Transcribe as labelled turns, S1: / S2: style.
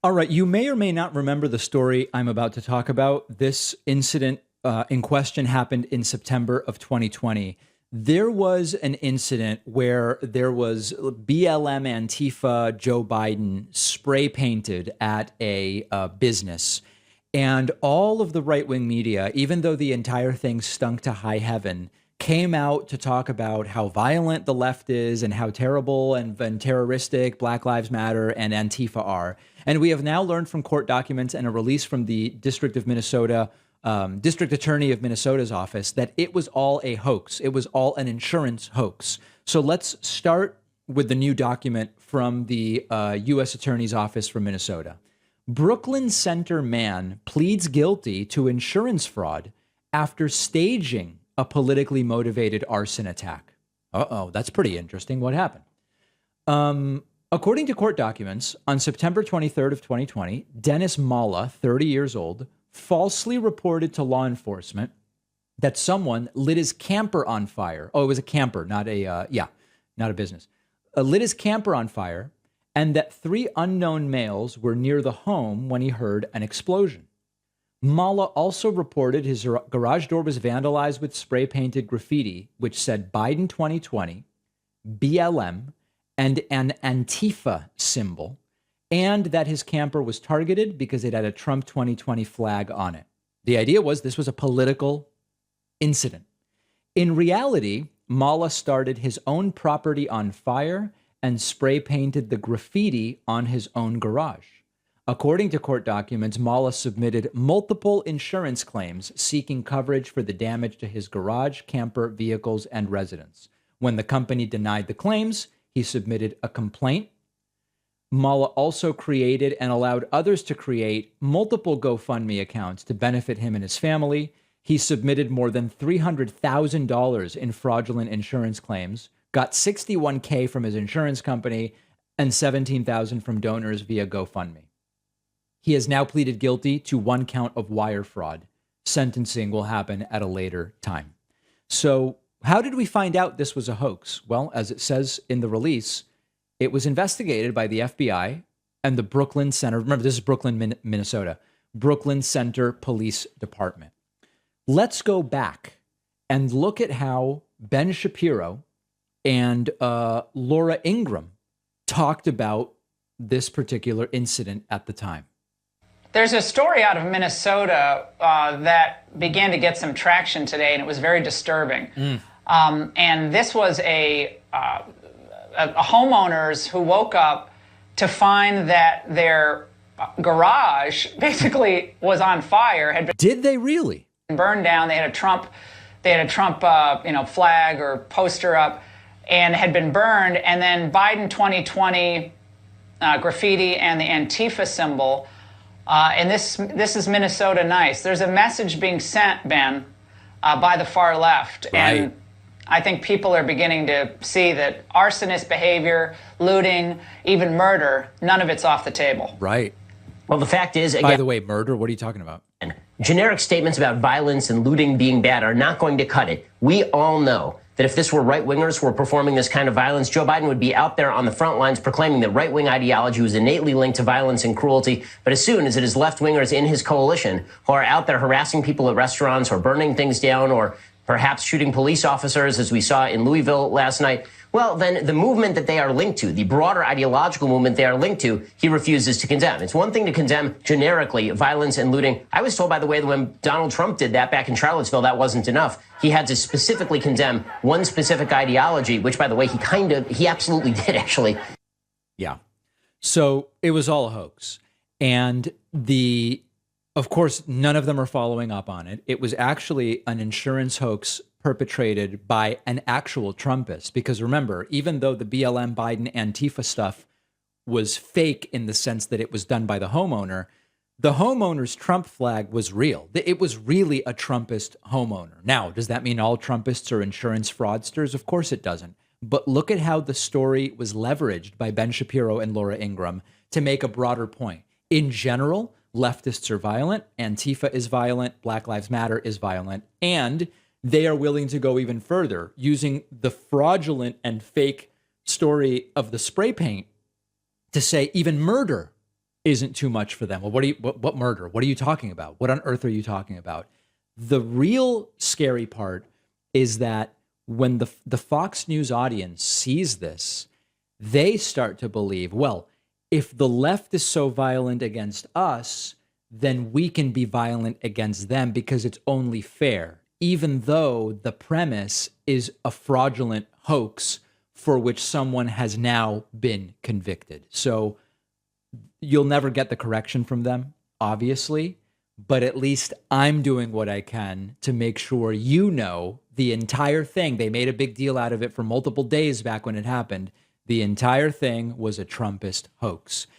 S1: All right, you may or may not remember the story I'm about to talk about. This incident in question happened in September of 2020. There was an incident where there was BLM Antifa Joe Biden spray painted at a business. And all of the right wing media, even though the entire thing stunk to high heaven, came out to talk about how violent the left is and how terrible and terroristic Black Lives Matter and Antifa are. And we have now learned from court documents and a release from the District of Minnesota, District Attorney of Minnesota's office, that it was all a hoax. It was all an insurance hoax. So let's start with the new document from the U.S. Attorney's Office for Minnesota. Brooklyn Center man pleads guilty to insurance fraud after staging a politically motivated arson attack. Uh-oh, that's pretty interesting. What happened? According to court documents, on September 23rd of 2020, Dennis Malla, 30 years old, falsely reported to law enforcement that someone lit his camper on fire. Oh, it was a camper, not a business. Lit his camper on fire, and that 3 unknown males were near the home when he heard an explosion. Malla also reported his garage door was vandalized with spray-painted graffiti, which said Biden 2020, BLM, and an Antifa symbol, and that his camper was targeted because it had a Trump 2020 flag on it. The idea was this was a political incident. In reality, Malla started his own property on fire and spray-painted the graffiti on his own garage. According to court documents, Malla submitted multiple insurance claims seeking coverage for the damage to his garage, camper, vehicles, and residence. When the company denied the claims, he submitted a complaint. Malla also created and allowed others to create multiple GoFundMe accounts to benefit him and his family. He submitted more than $300,000 in fraudulent insurance claims, got $61K from his insurance company, and $17,000 from donors via GoFundMe. He has now pleaded guilty to 1 count of wire fraud. Sentencing will happen at a later time. So how did we find out this was a hoax? Well, as it says in the release, it was investigated by the FBI and the Brooklyn Center. Remember, this is Brooklyn, Minnesota. Brooklyn Center Police Department. Let's go back and look at how Ben Shapiro and Laura Ingram talked about this particular incident at the time.
S2: There's a story out of Minnesota that began to get some traction today, and it was very disturbing. And this was a homeowners who woke up to find that their garage basically was on fire.
S1: Did they really?
S2: Burned down. They had a Trump flag or poster up, and had been burned. And then Biden 2020 graffiti and the Antifa symbol. And this is Minnesota nice. There's a message being sent, Ben, by the far left.
S1: Right.
S2: And I think people are beginning to see that arsonist behavior, looting, even murder, none of it's off the table.
S1: Right.
S3: Well, the fact is, again,
S1: by the way, murder, what are you talking about?
S3: Generic statements about violence and looting being bad are not going to cut it. We all know that if this were right-wingers who were performing this kind of violence, Joe Biden would be out there on the front lines proclaiming that right-wing ideology was innately linked to violence and cruelty. But as soon as it is left-wingers in his coalition who are out there harassing people at restaurants or burning things down or perhaps shooting police officers, as we saw in Louisville last night, well, then the movement that they are linked to, the broader ideological movement they are linked to, he refuses to condemn. It's one thing to condemn generically violence and looting. I was told, by the way, that when Donald Trump did that back in Charlottesville, that wasn't enough. He had to specifically condemn one specific ideology, which, by the way, he absolutely did, actually.
S1: Yeah. So it was all a hoax. And of course, none of them are following up on it. It was actually an insurance hoax perpetrated by an actual Trumpist. Because remember, even though the BLM Biden Antifa stuff was fake in the sense that it was done by the homeowner's Trump flag was real. It was really a Trumpist homeowner. Now, does that mean all Trumpists are insurance fraudsters? Of course it doesn't. But look at how the story was leveraged by Ben Shapiro and Laura Ingram to make a broader point. In general, leftists are violent, Antifa is violent, Black Lives Matter is violent, and they are willing to go even further, using the fraudulent and fake story of the spray paint to say even murder isn't too much for them. Well, what murder? What are you talking about? What on earth are you talking about? The real scary part is that when the Fox News audience sees this, they start to believe, well, if the left is so violent against us, then we can be violent against them because it's only fair, even though the premise is a fraudulent hoax for which someone has now been convicted. So you'll never get the correction from them, obviously, but at least I'm doing what I can to make sure you know the entire thing. They made a big deal out of it for multiple days back when it happened. The entire thing was a Trumpist hoax.